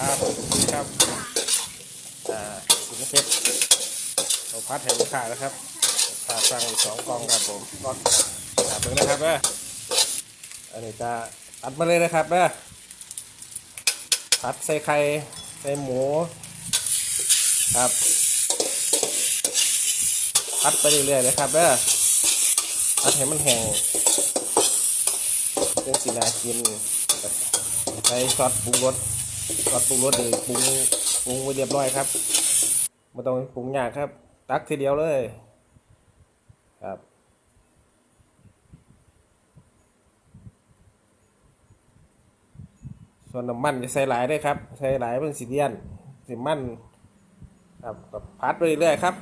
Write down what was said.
ครับนี่ครับสุดเพ็รเราพัดให้ลูกค้านะครับลูกค้าสั่ง2 กล่องครับผมครับเบิ่งนะครับอันนี้จะตัดมาเลยนะครับผัดใส่ไข่ใส่หมูครับพัดไปเรื่อยๆเลยครับพัดให้มันแห้งเป็นสีน่ากินใส่ซอสปรุงรสนี่ปรุงไว้เรียบร้อยครับไม่ต้องปรุงยากครับตักทีเดียวเลยครับส่วนน้ำมันจะใส่หลายเพิ่งสีเดียนสิมันครับพัดไปเรื่อยๆครับ